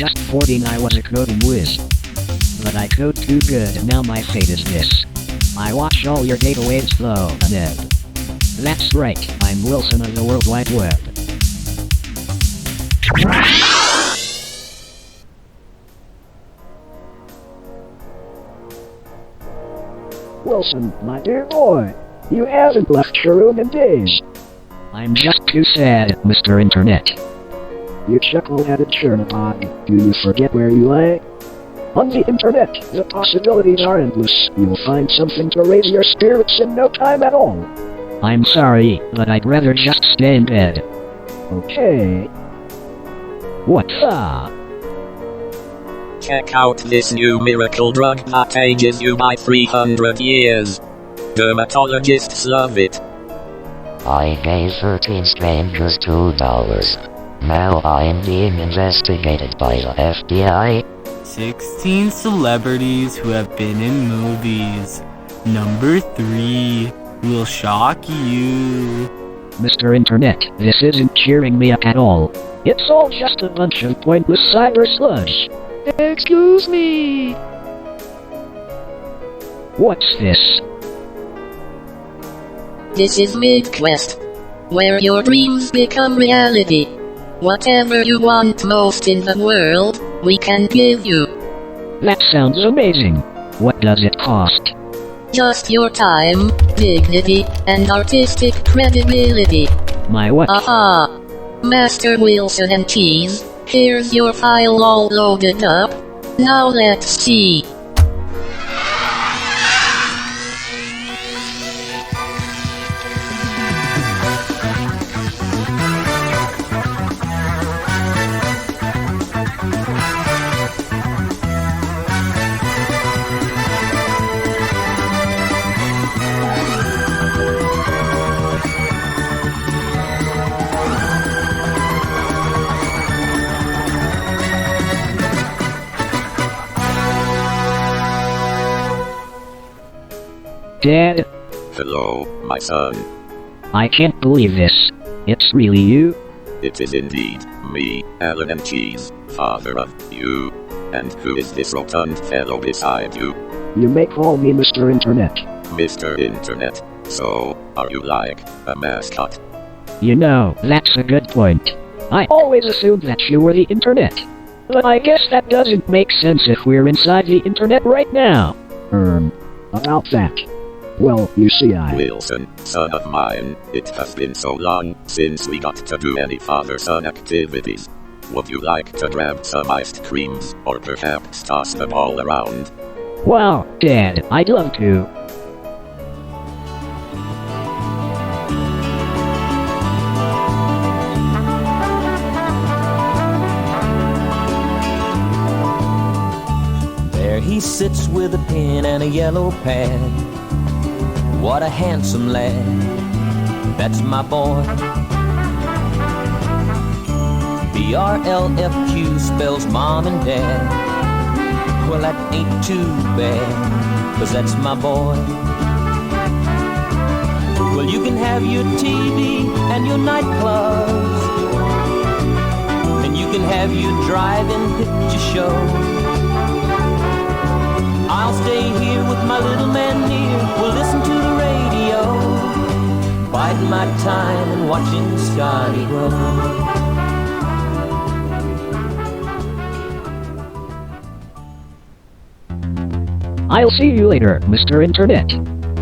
just 14 I was a coding whiz. But I code too good and now my fate is this. I watch all your data waves flow ahead. That's right, I'm Wilson of the World Wide Web. Wilson, my dear boy, you haven't left your room in days. I'm just too sad, Mr. Internet. You chuckle-headed Chernopod, do you forget where you lay? On the internet, the possibilities are endless. You'll find something to raise your spirits in no time at all. I'm sorry, but I'd rather just stay in bed. Okay. What the? Check out this new miracle drug that ages you by 300 years. Dermatologists love it. I gave 13 strangers $2. Now I'm being investigated by the FBI. 16 celebrities who have been in movies. Number 3 will shock you. Mr. Internet, this isn't cheering me up at all. It's all just a bunch of pointless cyber sludge. Excuse me. What's this? This is MidQuest, where your dreams become reality. Whatever you want most in the world, we can give you. That sounds amazing. What does it cost? Just your time, dignity, and artistic credibility. My what? Aha! Master Wilson and Cheese, here's your file all loaded up. Now let's see. Dad? Hello, my son. I can't believe this. It's really you? It is indeed me, Alan and Cheese, father of you. And who is this rotund fellow beside you? You may call me Mr. Internet. Mr. Internet. So, are you like a mascot? You know, that's a good point. I always assumed that you were the Internet. But I guess that doesn't make sense if we're inside the Internet right now. About that. Well, you see Wilson, son of mine, it has been so long since we got to do any father-son activities. Would you like to grab some iced creams, or perhaps toss the ball around? Wow, Dad, I'd love to. There he sits with a pen and a yellow pad. What a handsome lad, that's my boy. BRLFQ spells mom and dad. Well, that ain't too bad, 'cause that's my boy. Well, you can have your TV and your nightclubs, and you can have your drive-in picture show. I'll stay here with my little man near. We'll listen to the radio, biding my time and watching Scotty grow. I'll see you later, Mr. Internet.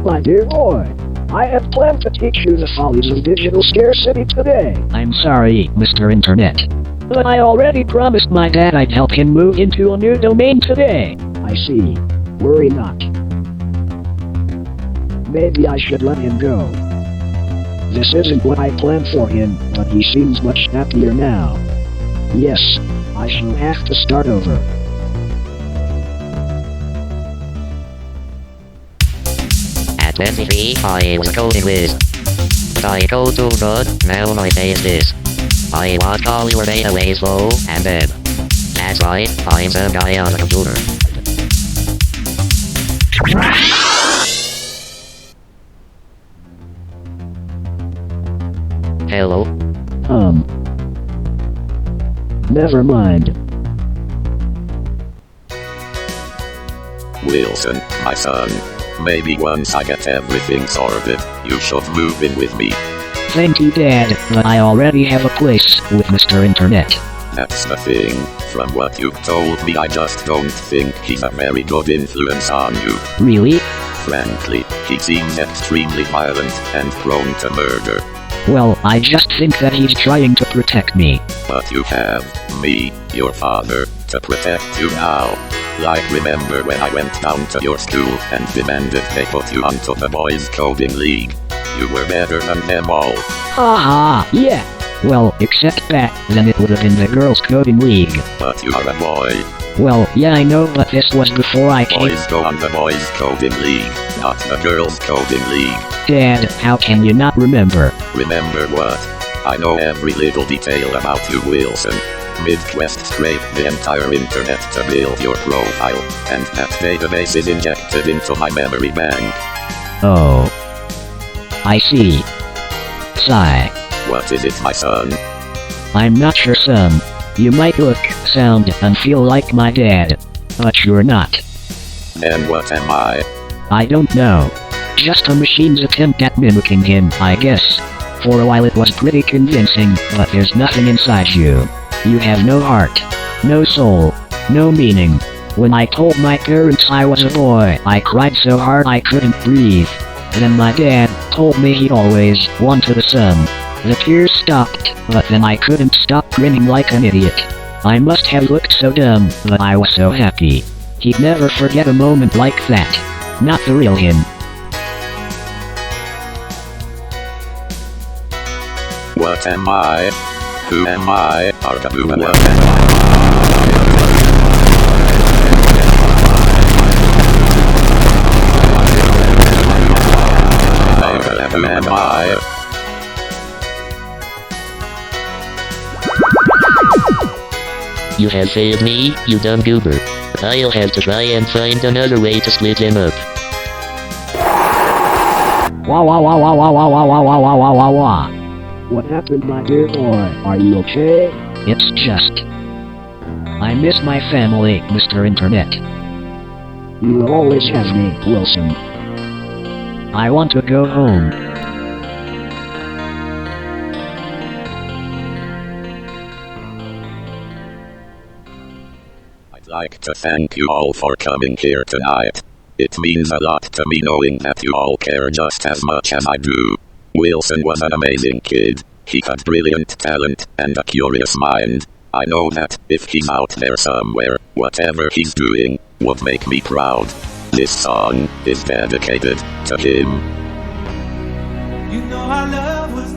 My dear boy, I have planned to teach you the follies of digital scarcity today. I'm sorry, Mr. Internet. But I already promised my dad I'd help him move into a new domain today. I see. Worry not. Maybe I should let him go. This isn't what I planned for him, but he seems much happier now. Yes, I shall have to start over. At 23, I was a coding whiz. But I code too good, now my day is this. I watch all your data waves flow and then. That's right, I'm some guy on the computer. Hello? Never mind. Wilson, my son. Maybe once I get everything sorted, you should move in with me. Thank you, Dad, but I already have a place with Mr. Internet. That's the thing. From what you've told me, I just don't think he's a very good influence on you. Really? Frankly, he seems extremely violent and prone to murder. Well, I just think that he's trying to protect me. But you have me, your father, to protect you now. Like, remember when I went down to your school and demanded they put you onto the Boys Coding League? You were better than them all. Haha, yeah. Well, except that, then it would have been the Girls Coding League. But you are a boy. Well, yeah, I know, but this was before I came. Boys go on the Boys Coding League, not the Girls Coding League. Dad, how can you not remember? Remember what? I know every little detail about you, Wilson. MidQuest scraped the entire internet to build your profile, and that database is injected into my memory bank. Oh. I see. Sigh. What is it, my son? I'm not your son. You might look, sound, and feel like my dad. But you're not. Then what am I? I don't know. Just a machine's attempt at mimicking him, I guess. For a while it was pretty convincing, but there's nothing inside you. You have no heart, no soul, no meaning. When I told my parents I was a boy, I cried so hard I couldn't breathe. Then my dad told me he always wanted a son. The tears stopped, but then I couldn't stop grinning like an idiot. I must have looked so dumb, but I was so happy. He'd never forget a moment like that. Not the real him. What am I? Who am I? Argaboo, what am I? Who am I? You have failed me, you dumb goober. I'll have to try and find another way to split them up. Wah wah wah wah wah wah wah wah wah wah wah wah wah. What happened, my dear boy? Are you okay? It's just... I miss my family, Mr. Internet. You will always have me, Wilson. I want to go home. I'd like to thank you all for coming here tonight. It means a lot to me knowing that you all care just as much as I do. Wilson was an amazing kid. He had brilliant talent and a curious mind. I know that if he's out there somewhere, whatever he's doing would make me proud. This song is dedicated to him. You know our love was